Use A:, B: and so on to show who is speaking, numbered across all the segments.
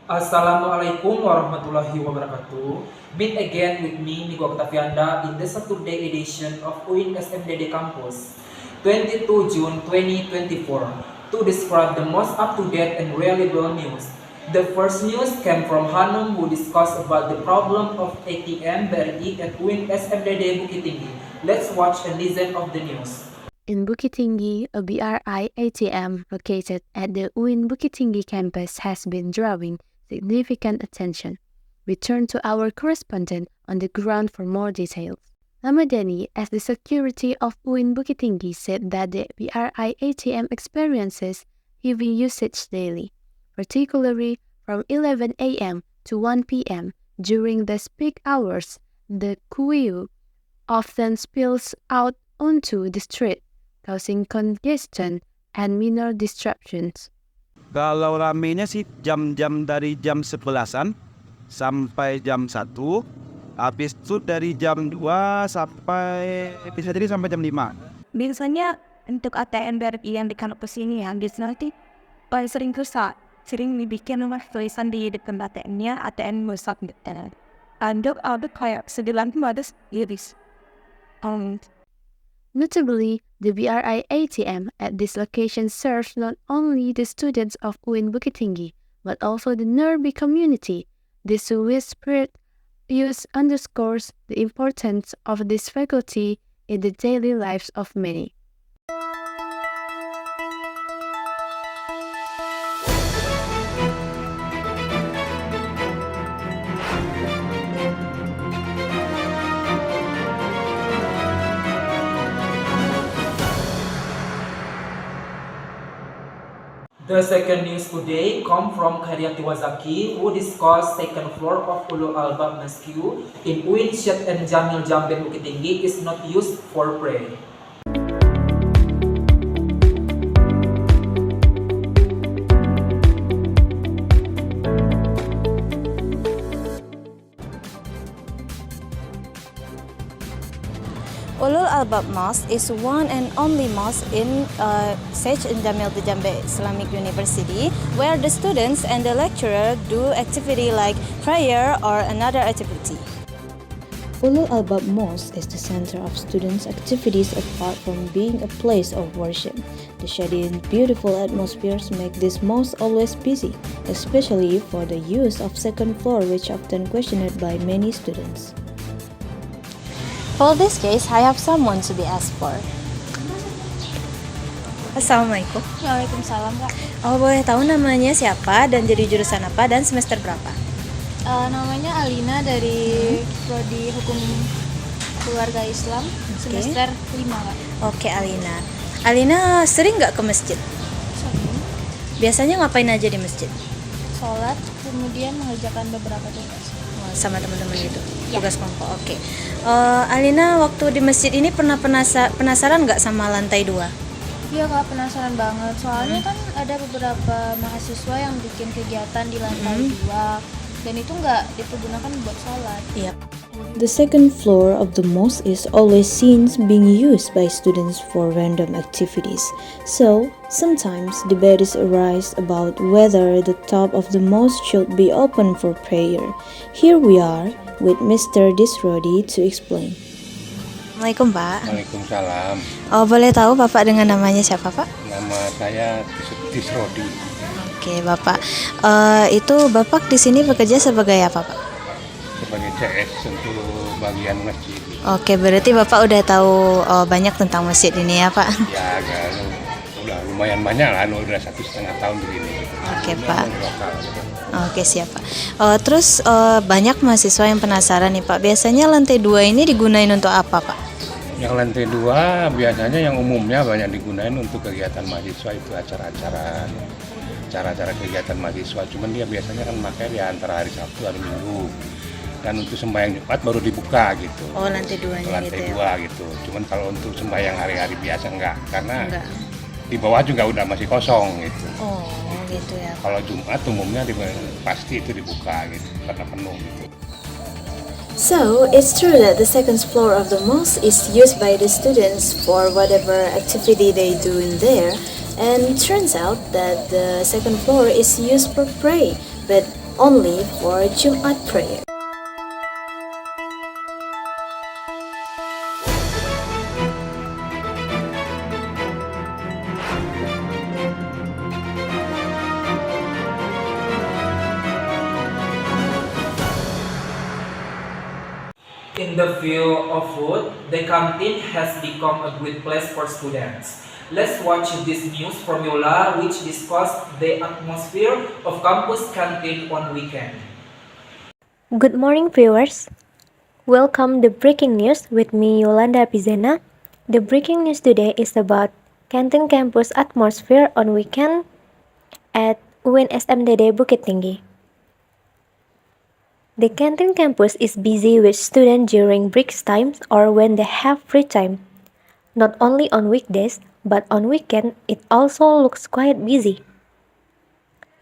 A: Assalamualaikum warahmatullahi wabarakatuh. Meet again with me, Nico Octavianda, in the Saturday edition of UIN SMDD Campus, 22 June 2024, to describe the most up-to-date and reliable news. The first news came from Hanum, who discussed about the problem of ATM BRI at UIN SMDD Bukit Tinggi. Let's watch and listen of the news.
B: In Bukit Tinggi, a BRI ATM located at the UIN Bukit Tinggi campus has been drawing significant attention. We turn to our correspondent on the ground for more details. Ramadhani, as the security of UIN Bukit Tinggi, said that the BRI ATM experiences heavy usage daily, particularly from 11 a.m. to 1 p.m. During the peak hours. The queue often spills out onto the street, causing congestion and minor disruptions.
C: Kalau ramenya sih jam-jam dari jam 11-an sampai jam 1. Habis itu dari jam 2 sampai bisa jadi sampai jam 5.
D: Biasanya untuk ATM BRI yang di kampus ini ya, biasanya nanti paling sering rusak. Sering dibikin rumah tulisan di depan ATM-nya, ATM rusak gitu. Untuk ada kayak sedilan ada iris.
B: Notably, the BRI ATM at this location serves not only the students of UIN Bukit Tinggi, but also the Nerbi community. This widespread use underscores the importance of this faculty in the daily lives of many.
A: The second news today come from Karyati Wazaki, who discussed second floor of Ulul Albab Masjid in UIN Syed and Jamil Jamben Bukit Tinggi is not used for prayer.
E: Ulul Albab Mosque is one and only mosque in Syed and Jamil Jambe Islamic University, where the students and the lecturer do activity like prayer or another activity.
F: Ulul Albab Mosque is the center of students' activities apart from being a place of worship. The shady and beautiful atmospheres make this mosque always busy, especially for the use of second floor, which often questioned by many students.
E: For this case, I have someone to be asked for. Assalamualaikum.
G: Waalaikumsalam, Kak.
E: Oh, boleh tahu namanya siapa dan jadi jurusan apa dan semester berapa?
G: Namanya Alina dari Prodi Hukum Keluarga Islam, semester 5, Kak.
E: Oke, Alina. Alina sering nggak ke masjid?
G: Sering
E: Biasanya ngapain aja di masjid?
G: sholat, kemudian mengerjakan beberapa tugas.
E: Sama teman-teman gitu, tugas kelompok. Oke. Alina waktu di masjid ini pernah penasaran nggak sama lantai 2?
G: Iya, Kak, penasaran banget. Soalnya kan ada beberapa mahasiswa yang bikin kegiatan di lantai 2 dan itu nggak dipergunakan buat sholat.
E: Iya.
F: The second floor of the mosque is always seen being used by students for random activities. So, sometimes debates arise about whether the top of the mosque should be open for prayer. Here we are with Mr. Disrodi to explain.
E: Assalamualaikum, Pak.
H: Waalaikumsalam.
E: Oh, boleh tahu Bapak dengan namanya siapa, Pak?
H: Nama saya Disrodi.
E: Oke, Bapak. Itu Bapak di sini bekerja sebagai apa, Pak?
H: Sebagai CS untuk bagian masjid.
E: Oke, berarti Bapak udah tahu banyak tentang masjid ini ya, Pak?
H: Ya, kan, udah lumayan banyak lah, udah 1,5 tahun begini.
E: Oke, Pak. Oke, siap, Pak. Terus banyak mahasiswa yang penasaran nih, Pak. Biasanya lantai 2 ini digunain untuk apa, Pak?
H: Yang lantai 2 biasanya yang umumnya banyak digunain untuk kegiatan mahasiswa, itu acara-acara kegiatan mahasiswa. Cuman dia biasanya kan pakai di antara hari Sabtu, hari Minggu. Dan untuk sembahyang Jumat baru dibuka gitu.
E: Oh, lantai 2-nya
H: lantai
E: gitu
H: 2
E: ya.
H: gitu. Cuman kalau untuk sembahyang hari-hari biasa enggak, karena
E: Enggak.
H: di bawah juga udah masih kosong gitu.
E: Oh, gitu ya.
H: Kalau Jumat umumnya pasti itu dibuka gitu karena penuh gitu.
F: So, it's true that the second floor of the mosque is used by the students for whatever activity they do in there, and turns out that the second floor is used for prayer. But only for Jumat prayer.
A: In the field of food, the canteen has become a great place for students. Let's watch this news from Yola, which discussed the atmosphere of campus canteen on weekend.
I: Good morning, viewers. Welcome to Breaking News with me, Yolanda Pizena. The breaking news today is about canteen campus atmosphere on weekend at UIN SMDD Bukit Tinggi. The canteen campus is busy with students during break times or when they have free time. Not only on weekdays, but on weekend, it also looks quite busy.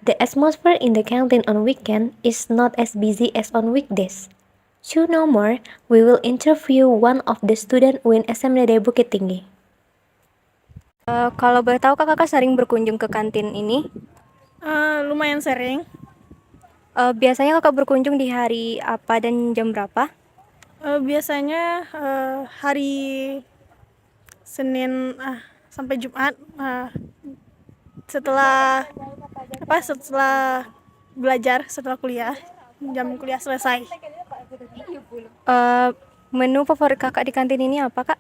I: The atmosphere in the canteen on weekend is not as busy as on weekdays. To know more, we will interview one of the student UIN SMDD Bukit Tinggi. Kalau boleh tahu kakak sering berkunjung ke kantin ini?
J: Lumayan sering.
I: Biasanya kakak berkunjung di hari apa dan jam berapa?
J: Biasanya hari Senin sampai Jumat setelah belajar, setelah kuliah, jam kuliah selesai.
I: Menu favorit kakak di kantin ini apa, Kak?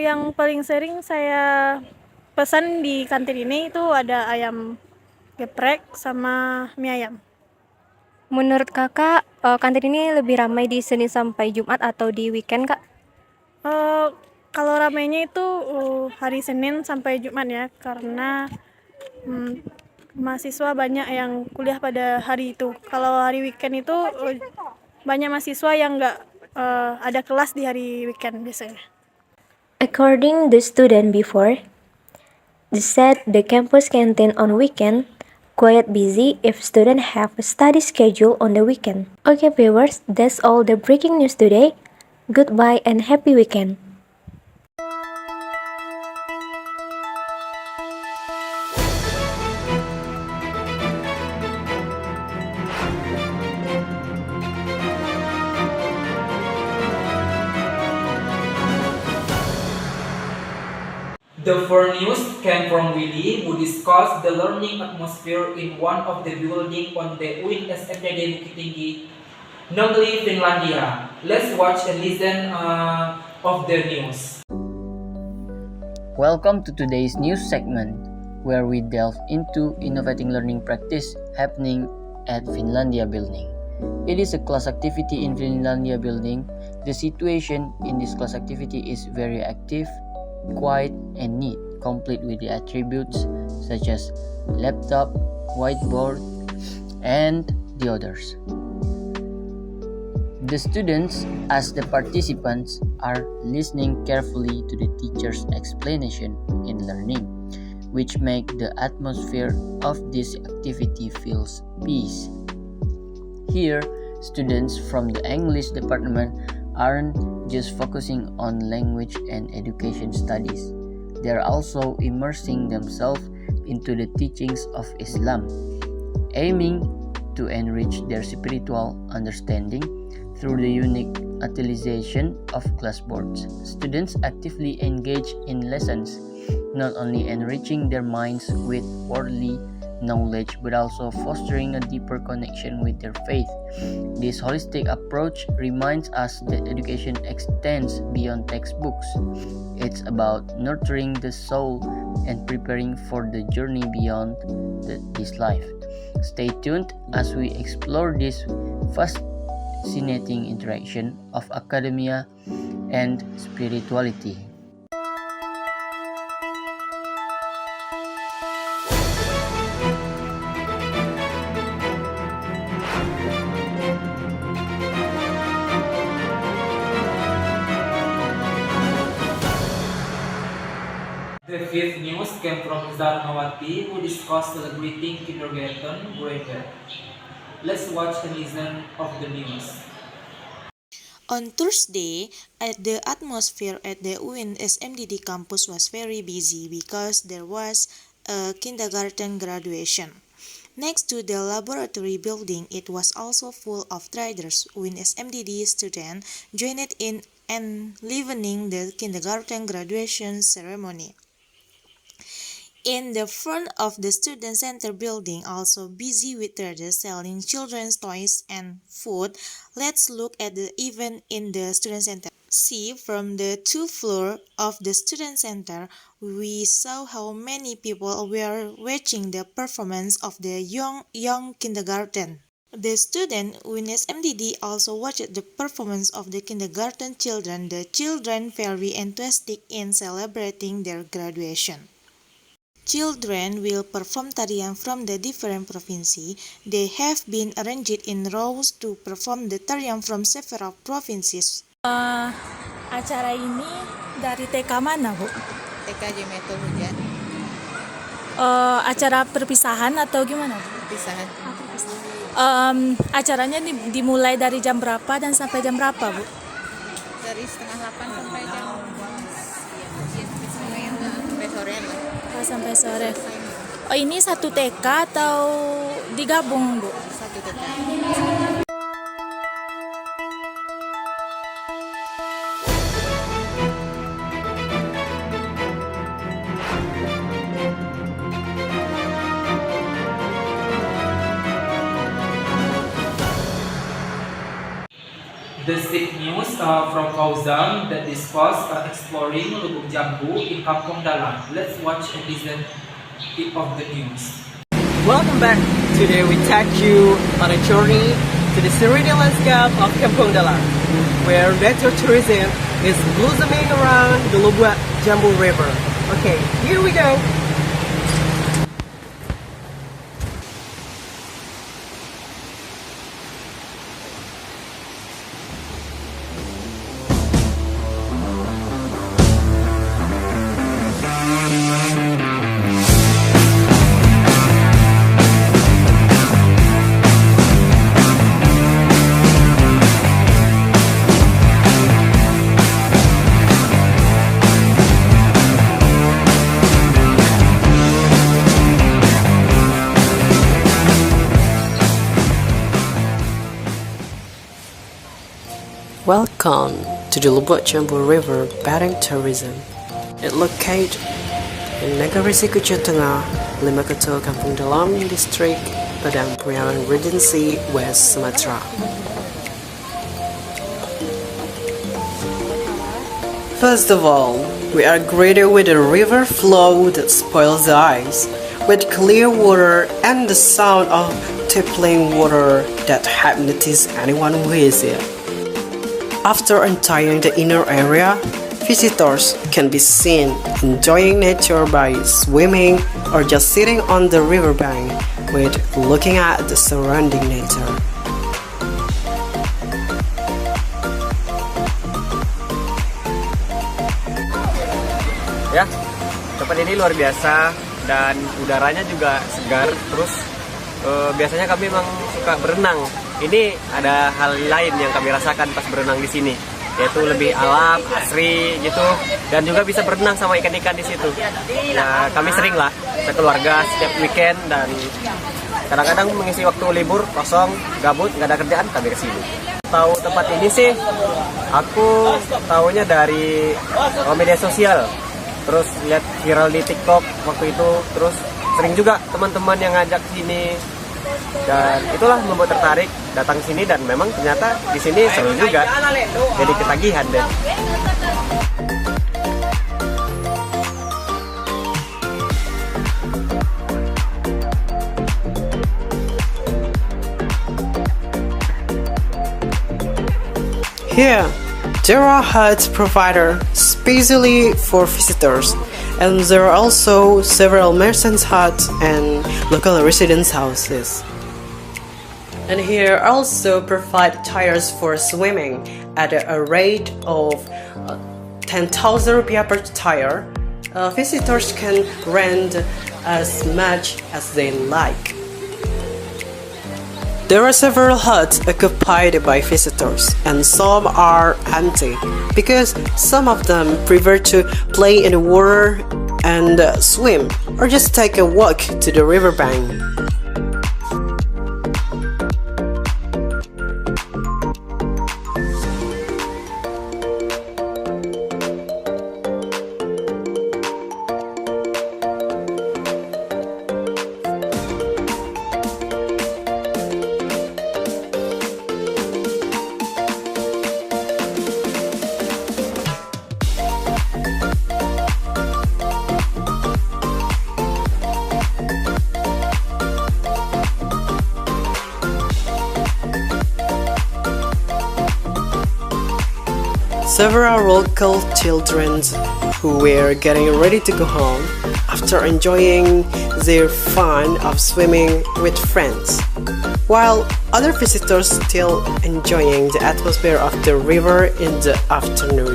J: Yang paling sering saya pesan di kantin ini itu ada ayam geprek sama mie ayam.
I: Menurut kakak, kantin ini lebih ramai di Senin sampai Jumat atau di weekend, Kak?
J: Kalau ramainya itu hari Senin sampai Jumat ya, karena mahasiswa banyak yang kuliah pada hari itu. Kalau hari weekend itu banyak mahasiswa yang nggak ada kelas di hari weekend biasanya.
I: According to student before, they said the campus canteen on weekend quite busy if students have a study schedule on the weekend. Okay viewers, that's all the breaking news today. Goodbye and happy weekend.
A: The four news came from Willy, who discussed the learning atmosphere in one of the buildings on the UIN SMDD Bukit Tinggi, namely Finlandia. Let's watch and listen of the news.
K: Welcome to today's news segment, where we delve into innovating learning practice happening at Finlandia building. It is a class activity in Finlandia building. The situation in this class activity is very active, quiet and neat, complete with the attributes such as laptop, whiteboard, and the others. The students, as the participants, are listening carefully to the teacher's explanation in learning, which make the atmosphere of this activity feels peace. Here, students from the English department aren't just focusing on language and education studies. They are also immersing themselves into the teachings of Islam, aiming to enrich their spiritual understanding through the unique utilization of classboards. Students actively engage in lessons, not only enriching their minds with worldly knowledge but also fostering a deeper connection with their faith. This holistic approach reminds us that education extends beyond textbooks. It's about nurturing the soul and preparing for the journey beyond this life. Stay tuned as we explore this fascinating interaction of academia and spirituality.
A: The fifth news came from Zarmawati, who discussed celebrating kindergarten graduate. Let's watch and listen of the news.
L: On Thursday, the atmosphere at the UIN SMDD campus was very busy because there was a kindergarten graduation. Next to the laboratory building, it was also full of traders. UIN SMDD students joined in enlivening the kindergarten graduation ceremony. In the front of the student center building, also busy with traders selling children's toys and food. Let's look at the event in the student center. See, from the 2nd floor of the student center, we saw how many people were watching the performance of the young kindergarten. The student UIN SMDD also watched the performance of the kindergarten children. The children very enthusiastic in celebrating their graduation. Children will perform tarian from the different provinces. They have been arranged in rows to perform the tarian from several provinces.
J: Acara ini dari TK mana, Bu?
M: TK Jemetul Hujan.
J: Acara perpisahan atau gimana, Bu?
M: Perpisahan.
J: Acaranya dimulai dari jam berapa dan sampai jam berapa, Bu?
M: Dari setengah 8 sampai jam sampai sore lah.
J: Sampai sore. Oh, ini satu TK atau digabung, Bu?
M: Satu TK.
A: The sick news from Kauzang that discuss exploring Lubuk Jambu in Kampung Dalam. Let's watch and listen tip of the news.
N: Welcome back. Today we take you on a journey to the serene landscape of Kampung Dalam, where nature tourism is blossoming around the Lubuk Jambu River. Okay, here we go. Welcome to the Lubuk Jambu River Bathing Tourism. It located in Negeri Sikucet Tengah, Limakoto, Kampung Dalam District, Padang Priangan Regency, West Sumatra. First of all, we are greeted with a river flow that spoils the eyes, with clear water and the sound of tippling water that hypnotizes anyone who is it. After entering the inner area, visitors can be seen enjoying nature by swimming or just sitting on the riverbank with looking at the surrounding nature.
O: Ya, tempat ini luar biasa dan udaranya juga segar. Terus biasanya kami memang suka berenang. Ini ada hal lain yang kami rasakan pas berenang di sini, yaitu lebih alam, asri gitu, dan juga bisa berenang sama ikan-ikan di situ. Ya, kami sering lah sekeluarga setiap weekend dan kadang-kadang mengisi waktu libur kosong, gabut, nggak ada kerjaan, kami ke sini. Tahu tempat ini sih, aku tahunya dari media sosial, terus lihat viral di TikTok waktu itu, terus sering juga teman-teman yang ngajak sini. Dan itulah membuat tertarik datang sini dan memang ternyata di sini seru juga. Jadi ketagihan deh.
N: Here, there are huts provided specially for visitors, and there are also several merchants' huts and local residents' houses. And here also provide tires for swimming at a rate of 10,000 rupiah per tire. Visitors can rent as much as they like. There are several huts occupied by visitors, and some are empty because some of them prefer to play in the water and swim or just take a walk to the riverbank. several local children who were getting ready to go home after enjoying their fun of swimming with friends, while other visitors still enjoying the atmosphere of the river in the afternoon.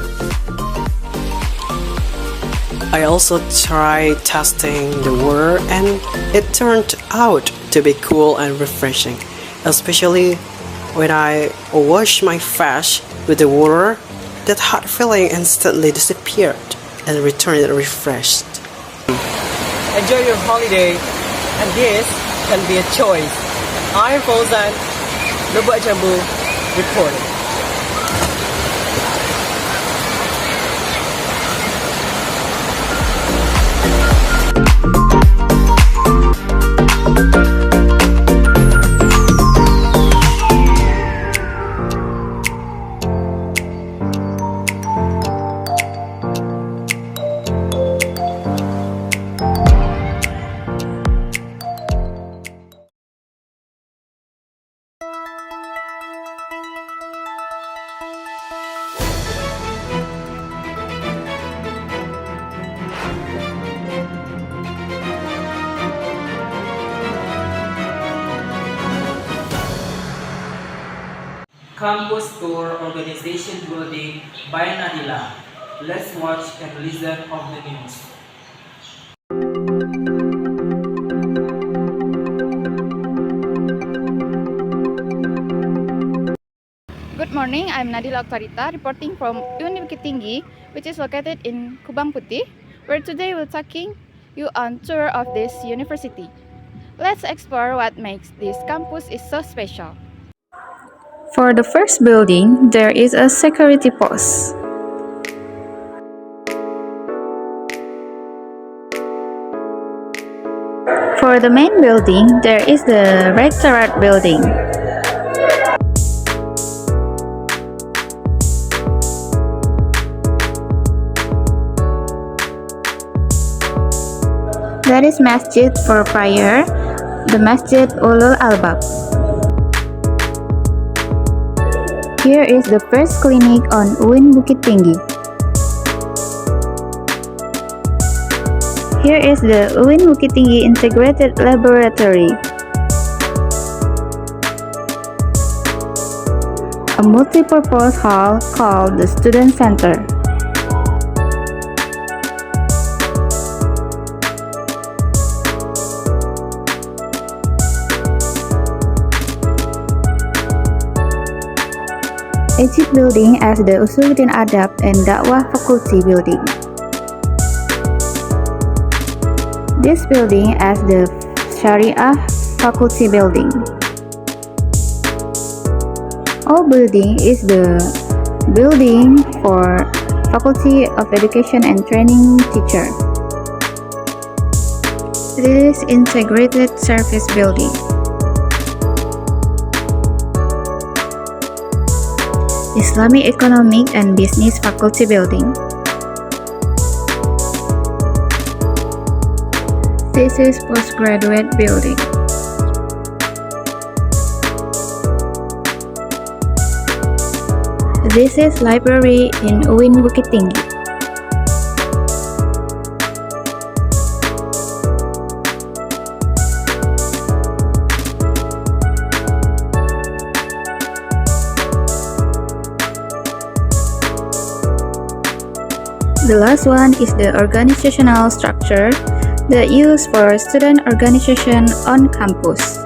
N: I also tried testing the water and it turned out to be cool and refreshing, especially when I washed my face with the water. That hot feeling instantly disappeared and returned refreshed.
O: Enjoy your holiday, and this can be a choice. I'm Fauzan, Lubuk Jambu, reporting.
A: Campus Tour Organization Building by Nadila. Let's watch and listen of the news.
P: Good morning, I'm Nadila Oktarita reporting from UIN Bukit Tinggi, which is located in Kubang Putih, where today we're taking you on tour of this university. Let's explore what makes this campus is so special.
Q: For the first building, there is a security post. For the main building, there is the Rectorate building. There is masjid for prayer, the Masjid Ulul Albab. Here is the first clinic on UIN Bukit Tinggi. Here is the UIN Bukit Tinggi Integrated Laboratory. A multi-purpose hall called the Student Center. Exit building as the Usuluddin Adab and Dakwah Faculty building. This building as the Syariah Faculty building. All building is the building for Faculty of Education and Training teacher. This is Integrated Service building. Islamic Economic and Business Faculty building. This is Postgraduate building. This is Library in UIN Bukit Tinggi. The last one is the organizational structure that used for student organization on campus.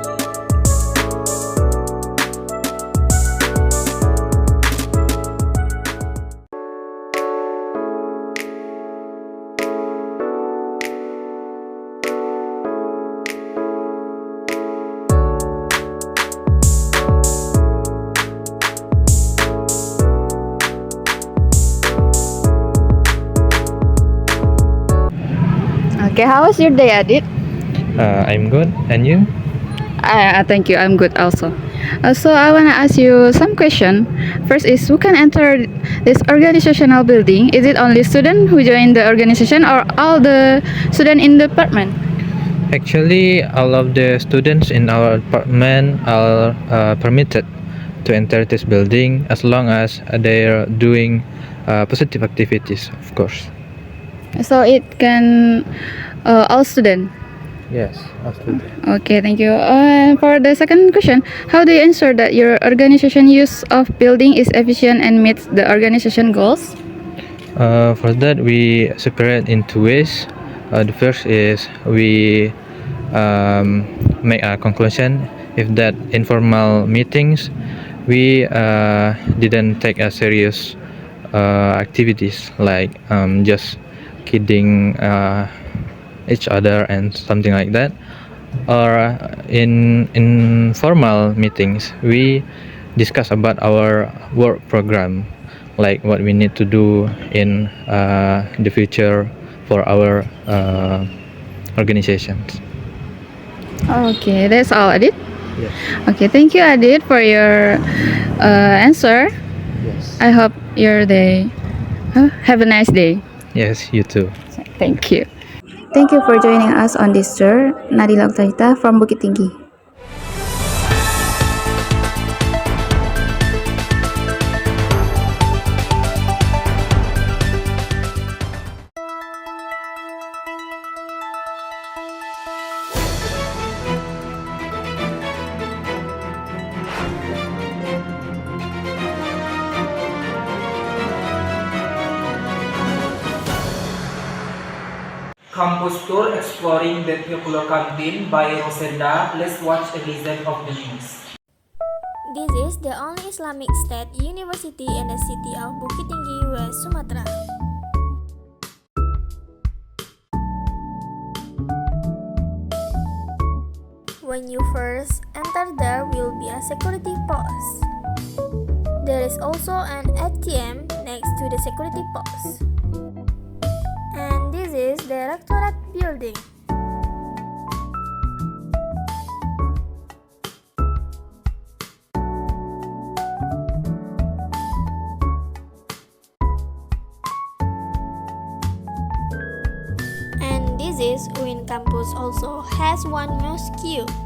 P: Okay, how was your day, Adit?
R: I'm good. And you?
P: Thank you. I'm good also. So I want to ask you some question. First is, who can enter this organizational building? Is it only student who join the organization or all the student in the department?
R: Actually, all of the students in our department are permitted to enter this building as long as they are doing positive activities, of course.
P: So it can all student.
R: Yes, absolutely.
P: Okay, thank you. For the second question, how do you ensure that your organization use of building is efficient and meets the organization goals?
R: For that, we separate in two ways. The first is we make a conclusion. If that informal meetings, we didn't take a serious activities like just kidding each other and something like that. Or in formal meetings, we discuss about our work program, like what we need to do in the future for our organizations.
P: Okay, that's all, Adit.
R: Yes.
P: Okay, thank you, Adit, for your answer.
R: Yes.
P: I hope your day. Have a nice day.
R: Yes, you too.
P: Thank you.
Q: Thank you for joining us on this tour. Nadila Oktarita from Bukit Tinggi.
A: Campus tour exploring the popular canteen by Rosenda. Let's watch a listen of the news.
S: This is the only Islamic State University in the city of Bukit Tinggi, West Sumatra. When you first enter, there will be a security post. There is also an ATM next to the security post. And this is the Rectorate building. And this is UIN campus also has one mosque,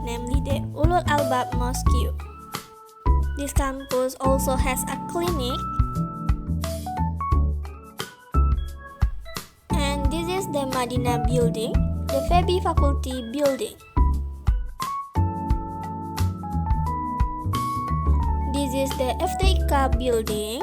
S: namely the Ulul Albab Mosque. This campus also has a clinic. And this is the Madinah building, the FEBI faculty building. This is the FTIK building.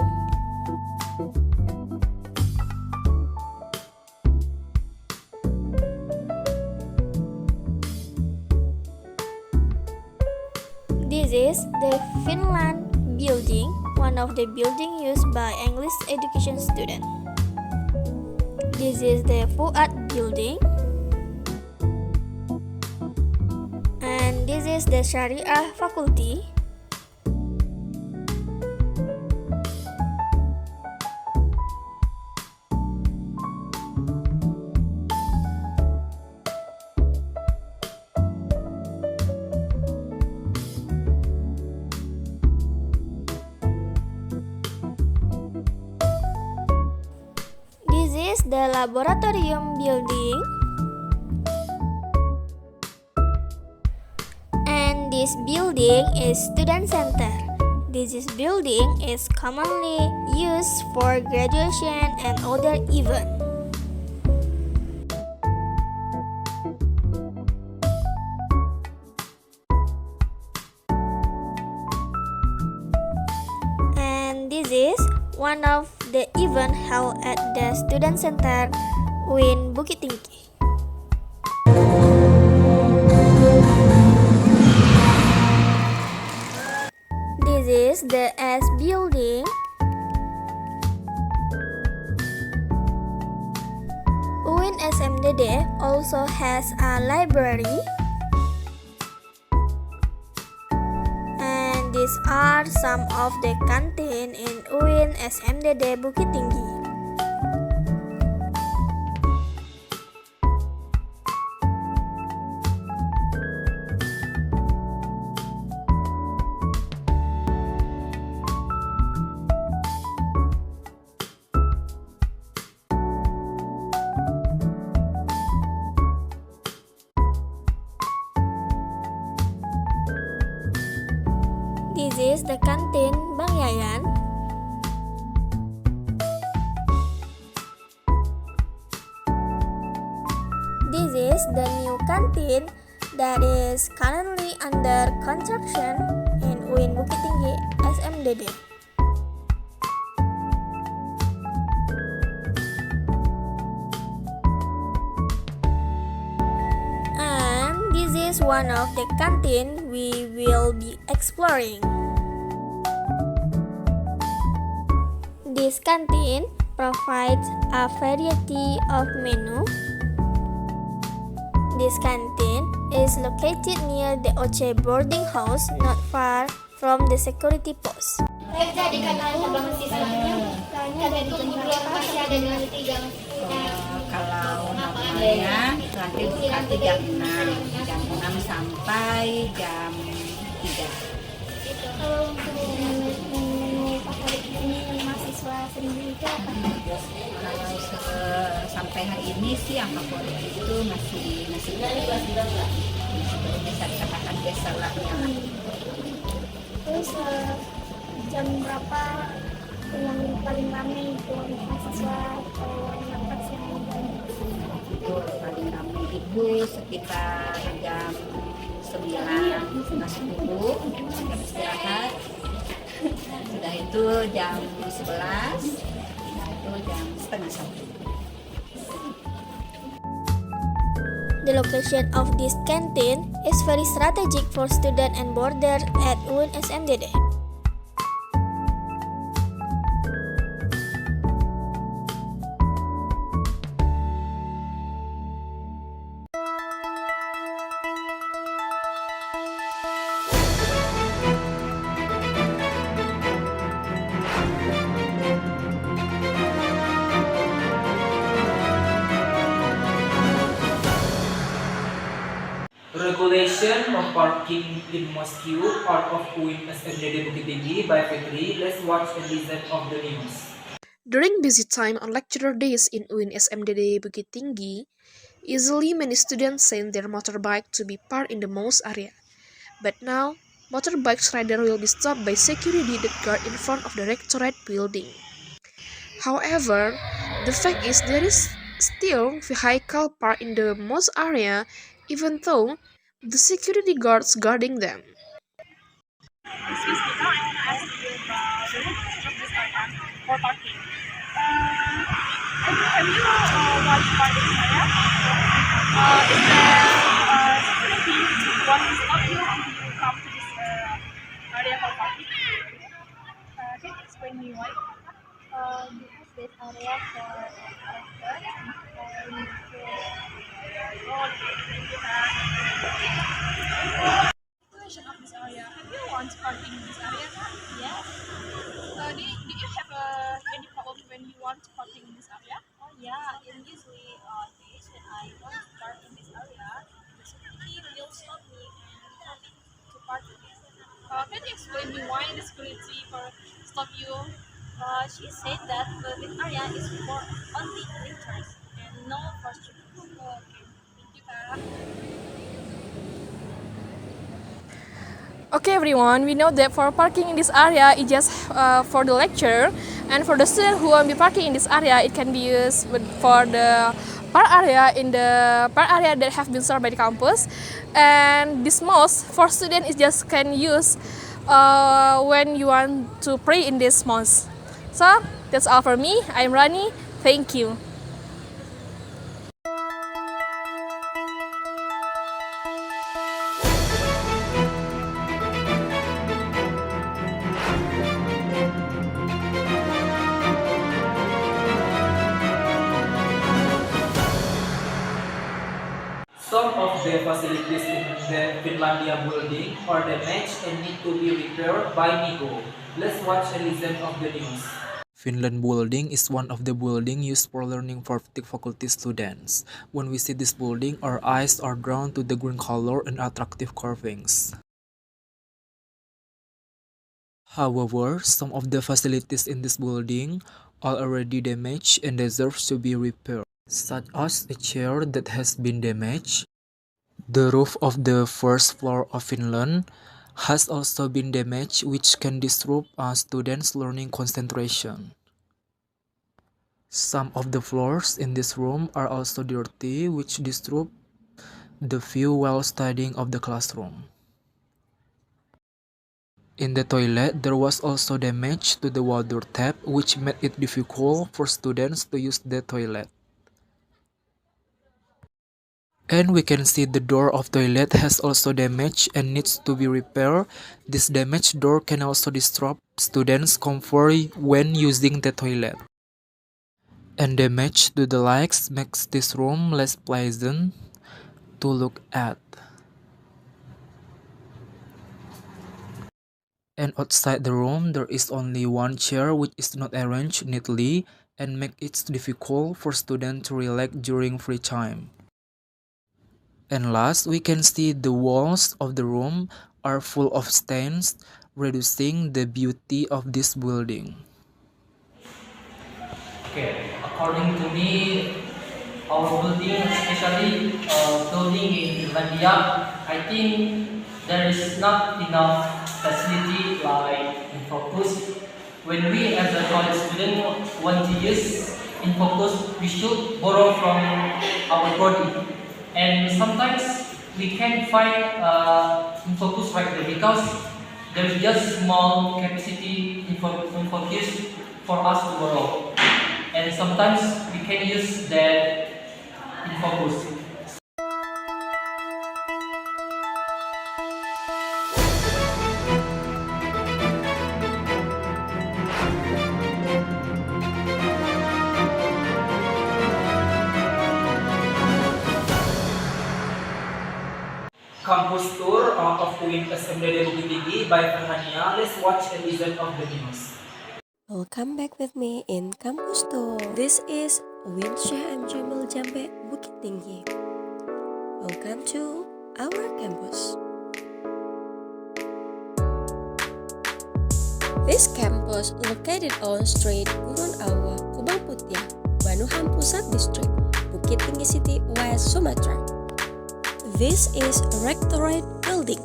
S: This is the Finland building, one of the buildings used by English education students. This is the Fuad building. And this is the Syariah faculty. This is the laboratorium building. And this building is student center. This building is commonly used for graduation and other events. And this is one of the event held at the student center UIN Bukit Tinggi. This is the S building. UIN SMDD also has a library. And these are some of the canteen in UIN SMDD Bukit Tinggi. This is the canteen Bang Yayan. is the new canteen that is currently under construction in UIN Bukit Tinggi SMDD. And this is one of the canteen we will be exploring. This canteen provides a variety of menu. This canteen is located near the Oce boarding house, not far from the security post.
T: Kalau normalnya nanti buka tuh jam 6 sampai jam 3.
S: Kalau untuk menu favorit ini mahasiswa sering beli itu apa?
T: Kalau sampai hari ini sih yang favorit itu masih nasi goreng. Bisa dikatakan bestseller ya.
S: Terus jam berapa yang paling ramai itu mahasiswa dapat siang
T: Itu paling ramai itu sekitar jam 9 setengah 10 jam istirahat. Sudah itu jam 11, itu jam setengah 1.
S: The location of this canteen is very strategic for student and boarder at UIN SMDD.
A: Regulation of parking in Mosque out of UIN SMDD Bukit Tinggi by Fitri. Let's watch and listen of the news.
U: During busy time on lecture days in UIN SMDD Bukit Tinggi, usually many students send their motorbike to be parked in the mosque area. But now, motorbike rider will be stopped by security that guard in front of the rectorate building. However, the fact is there is still vehicle parked in the mosque area even though the security guards guarding them.
V: Excuse me, now I want to ask you about the rules of this area for parking. Have you watched parking area? Is there security what will stop you if you come to this area for parking? Can you explain me why?
S: Because this area for
V: Situation of this area. Have you once parking in this area?
S: Yes.
V: Do you have any problem when you want parking in this area?
S: Oh yeah, and usually days when I want to park in this area, the security will stop me and tell me to park here.
V: Can you explain me why the security for stop you?
S: She said that this area is for only renters and no for students.
V: Okay, thank you, Kak.
J: Okay everyone, we know that for parking in this area is just for the lecture, and for the student who will be parking in this area, it can be used for the park area that have been served by the campus. And this mosque for students is just can use when you want to pray in this mosque. So that's all for me. I'm Rani. Thank you.
A: Some of the facilities in the Finlandia building are damaged and need to be repaired by Miko. Let's watch and listen of the news.
W: Finland building is one of the buildings used for learning for faculty students. When we see this building, our eyes are drawn to the green color and attractive carvings. However, some of the facilities in this building are already damaged and deserve to be repaired, such as a chair that has been damaged. The roof of the first floor of Finland has also been damaged, which can disrupt a students' learning concentration. Some of the floors in this room are also dirty, which disrupt the view while studying of the classroom. In the toilet, there was also damage to the water tap, which made it difficult for students to use the toilet. And we can see the door of toilet has also damage and needs to be repaired. This damaged door can also disrupt students' comfort when using the toilet. And damage to the lights makes this room less pleasant to look at. And outside the room, there is only one chair which is not arranged neatly and make it difficult for students to relax during free time. And last, we can see the walls of the room are full of stains, reducing the beauty of this building.
B: Okay, according to me, our building, especially building in Finlandia, I think there is not enough facility like InFocus. When we as a college student want to use InFocus, we should borrow from our body. And sometimes we can't find InFocus right there because there's just small capacity InFocus for us to borrow. And sometimes we can use that InFocus.
A: Campus tour of UIN SMDD Bukit Tinggi by Farhania. Let's watch and listen of the news.
C: Welcome back with me in Campus Tour. This is UIN Syekh M. Jamil Jambe Bukit Tinggi. Welcome to our campus. This campus located on Street Gurun Awa, Kubang Putih, Banuhan Pusat District, Bukit Tinggi City, West Sumatra. This is a rectorate building.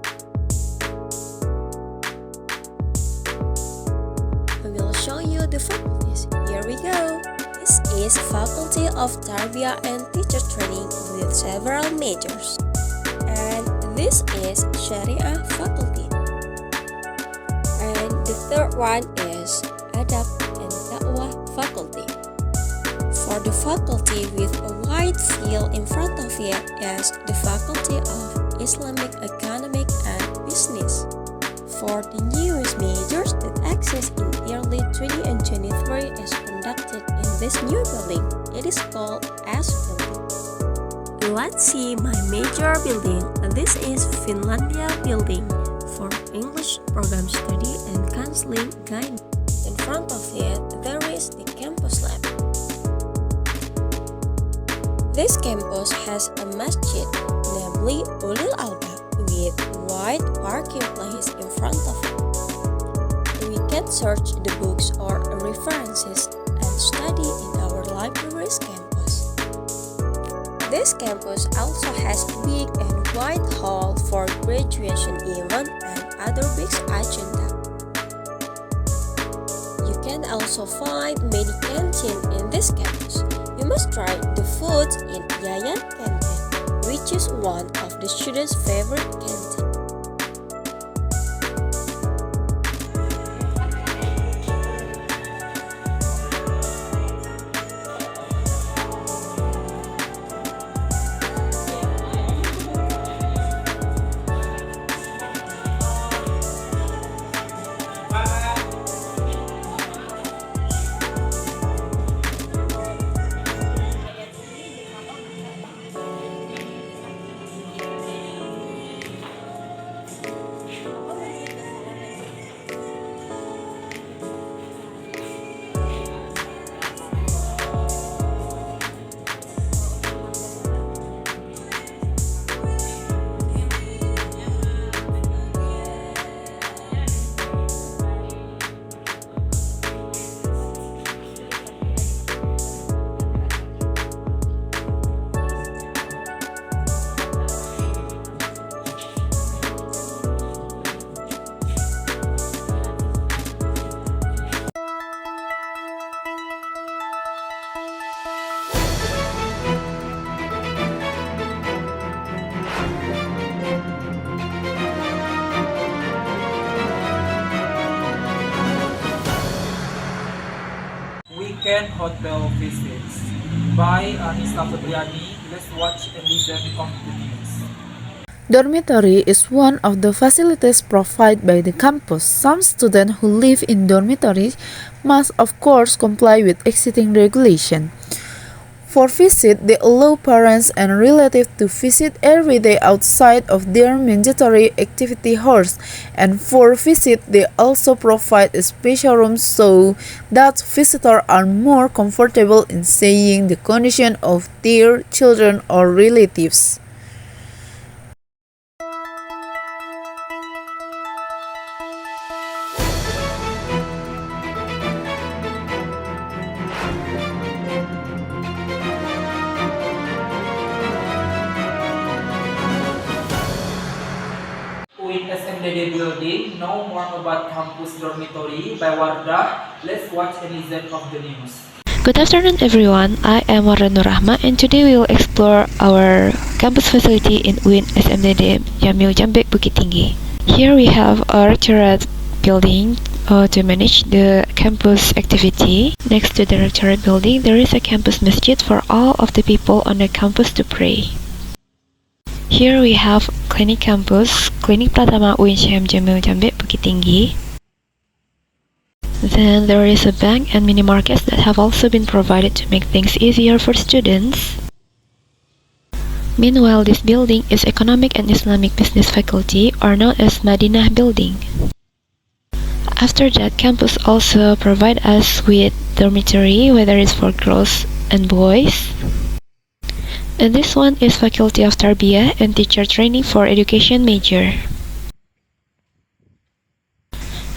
C: I will show you the faculties. Here we go. This is Faculty of Tarbiyah and Teacher Training with several majors. And this is Sharia faculty. And the third one is Adab and Dakwah faculty. For the faculty with a wide field in front of it is the Faculty of Islamic Economic and Business. For the newest majors that exist in early 2023 is conducted in this new building. It is called S building. Let's see my major building. This is Finlandia building for English program study and counseling guide. In front of it there is the campus lab. This campus has a masjid, namely Ulil Albab, with wide parking place in front of it. We can search the books or references and study in our library's campus. This campus also has big and wide hall for graduation event and other big agenda. You can also find many canteens in this campus. You must try the food in Yayan Canteen, which is one of the students' favorite canteen.
A: Second hotel visits by Anissa Febriani. Let's watch and listen of the news.
D: Dormitory is one of the facilities provided by the campus. Some students who live in dormitories must of course comply with existing regulation. For visit, they allow parents and relatives to visit every day outside of their mandatory activity hours. And for visit, they also provide a special room so that visitors are more comfortable in seeing the condition of their children or relatives.
A: UIN SMDD building, know more about campus dormitory by Wardah. Let's watch and listen of the news.
I: Good afternoon everyone, I am Wardah Nur Rahma and today we will explore our campus facility in UIN SMDD Jamil Jambek Bukit Tinggi. Here we have a rectorate building to manage the campus activity. Next to the rectorate building, there is a campus masjid for all of the people on the campus to pray. Here we have Klinik Campus, Klinik Pratama UIN Syam Jamil Jambek Bukit Tinggi. Then there is a bank and mini markets that have also been provided to make things easier for students. Meanwhile, this building is Economic and Islamic Business Faculty, or known as Madinah Building. After that, campus also provide us with dormitory, whether it's for girls and boys. And this one is Faculty of Tarbiyah and Teacher Training for Education major.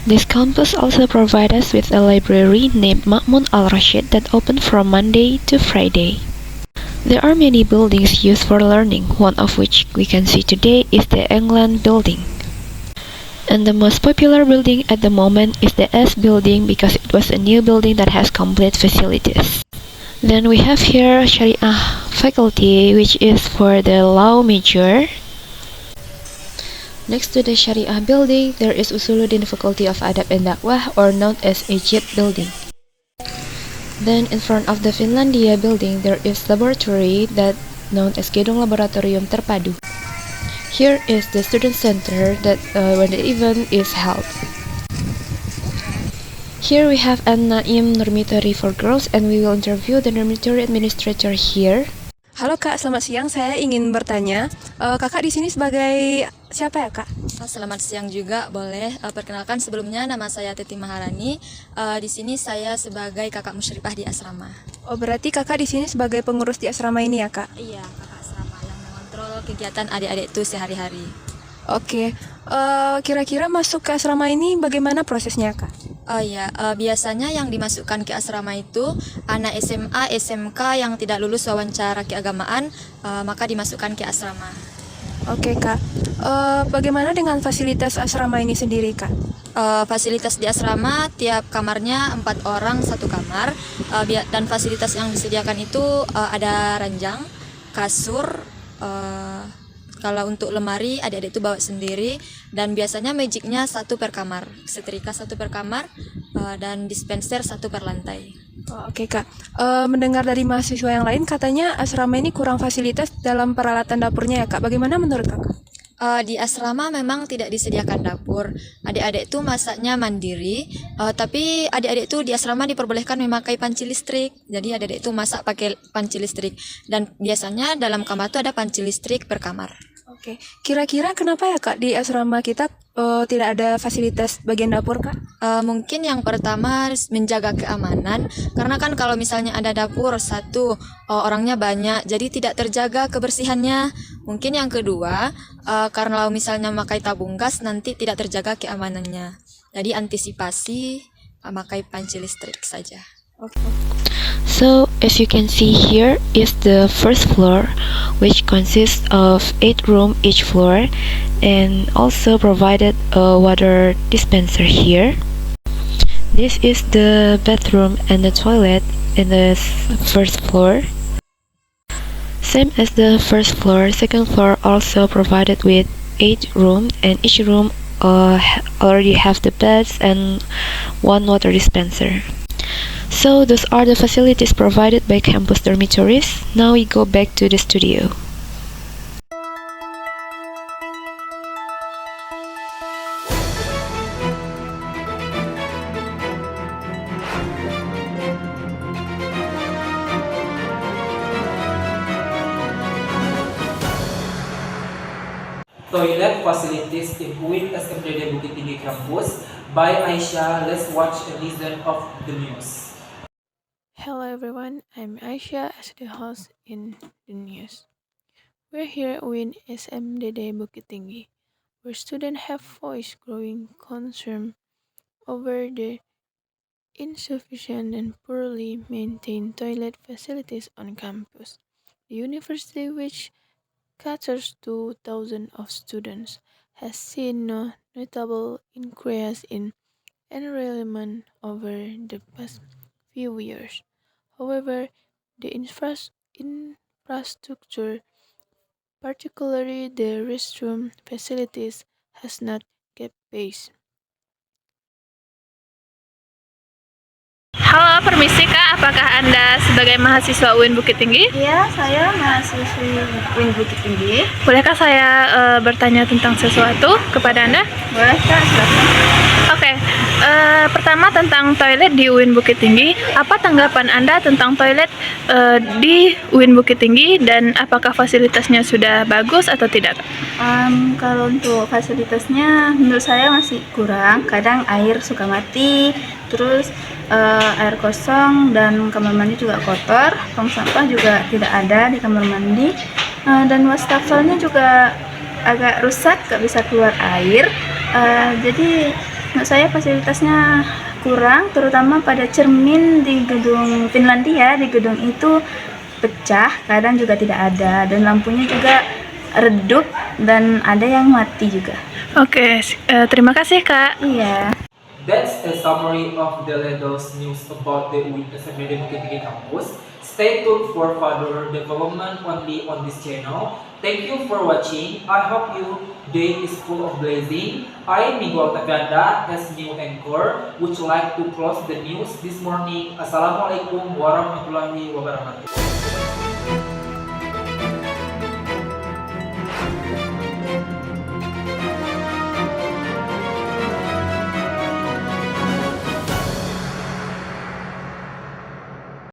I: This campus also provides us with a library named Ma'mun Al-Rashid that open from Monday to Friday. There are many buildings used for learning, one of which we can see today is the England Building. And the most popular building at the moment is the S Building because it was a new building that has complete facilities. Then we have here Syariah faculty, which is for the law major. Next to the Syariah building, there is Usuluddin Faculty of Adab and Dakwah, or known as Egypt building. Then in front of the Finlandia building, there is laboratory that known as Gedung Laboratorium Terpadu. Here is the student center that when the event is held. Here we have An-Naim Dormitory for girls and we will interview the dormitory administrator here.
E: Halo Kak, selamat siang. Saya ingin bertanya, Kakak di sini sebagai siapa ya Kak?
G: Selamat siang juga, boleh. Perkenalkan sebelumnya nama saya Titi Maharani. Di sini saya sebagai kakak musyrifah di asrama.
E: Oh, berarti Kakak di sini sebagai pengurus di asrama ini ya Kak?
G: Iya, kakak asrama yang mengontrol kegiatan adik-adik itu sehari-hari.
E: Oke, kira-kira masuk ke asrama ini bagaimana prosesnya Kak?
G: Oh iya, biasanya yang dimasukkan ke asrama itu anak SMA, SMK yang tidak lulus wawancara keagamaan, maka dimasukkan ke asrama.
E: Oke Kak, bagaimana dengan fasilitas asrama ini sendiri Kak?
G: Fasilitas di asrama tiap kamarnya 4 orang 1 kamar, dan fasilitas yang disediakan itu ada ranjang, kasur, kalau untuk lemari adik-adik itu bawa sendiri, dan biasanya magicnya 1 per kamar, setrika 1 per kamar, dan dispenser 1 per lantai.
E: Oke Kak, mendengar dari mahasiswa yang lain katanya asrama ini kurang fasilitas dalam peralatan dapurnya ya Kak, bagaimana menurut Kakak?
G: Di asrama memang tidak disediakan dapur, adik-adik itu masaknya mandiri, tapi adik-adik itu di asrama diperbolehkan memakai panci listrik, jadi adik-adik itu masak pakai panci listrik, dan biasanya dalam kamar itu ada panci listrik per kamar.
E: Oke, kira-kira kenapa ya Kak di asrama kita tidak ada fasilitas bagian dapur Kak?
G: Mungkin yang pertama menjaga keamanan, karena kan kalau misalnya ada dapur satu, orangnya banyak, jadi tidak terjaga kebersihannya. Mungkin yang kedua, karena misalnya memakai tabung gas nanti tidak terjaga keamanannya. Jadi antisipasi memakai panci listrik saja.
I: So, as you can see here is the first floor, which consists of 8 rooms each floor, and also provided a water dispenser here. This is the bathroom and the toilet in the first floor. Same as the first floor, second floor also provided with 8 rooms, and each room already have the beds and 1 water dispenser.
F: So those are the facilities provided by campus dormitories. Now we go back to the studio.
A: Toilet facilities in UIN SMDD Bukit Tinggi campus by Aisyah. Let's watch and listen of the news.
H: Hello everyone, I'm Aisyah as the host in the news. We're here at UIN SMDD Bukit Tinggi, where students have voiced growing concern over the insufficient and poorly maintained toilet facilities on campus. The university, which caters to thousands of students, has seen no notable increase in enrollment over the past few years. However, the infrastructure, particularly the restroom facilities, has not kept pace.
V: Halo, permisi Kak, apakah Anda sebagai mahasiswa UIN Bukit Tinggi?
K: Iya, saya mahasiswi UIN Bukit Tinggi.
V: Bolehkah saya bertanya tentang sesuatu kepada Anda?
K: Boleh Kak, silakan.
V: Oke, pertama tentang toilet di UIN Bukit Tinggi. Apa tanggapan Anda tentang toilet di UIN Bukit Tinggi dan apakah fasilitasnya sudah bagus atau tidak?
K: Kalau untuk fasilitasnya menurut saya masih kurang. Kadang air suka mati, terus air kosong dan kamar mandi juga kotor. Tong sampah juga tidak ada di kamar mandi, dan wastafelnya juga agak rusak, gak bisa keluar air. Jadi menurut saya fasilitasnya kurang, terutama pada cermin di gedung Finlandia. Di gedung itu pecah, kadang juga tidak ada, dan lampunya juga redup dan ada yang mati juga.
V: Oke, terima kasih Kak.
K: Iya.
A: That's a summary of the latest news about the UIN SMDD Bukit Tinggi campus. Stay tuned for further development only on this channel. Thank you for watching. I hope your day is full of blessing. I, Miguel Octavianda, as new anchor, would you like to close the news this morning. Assalamualaikum warahmatullahi wabarakatuh.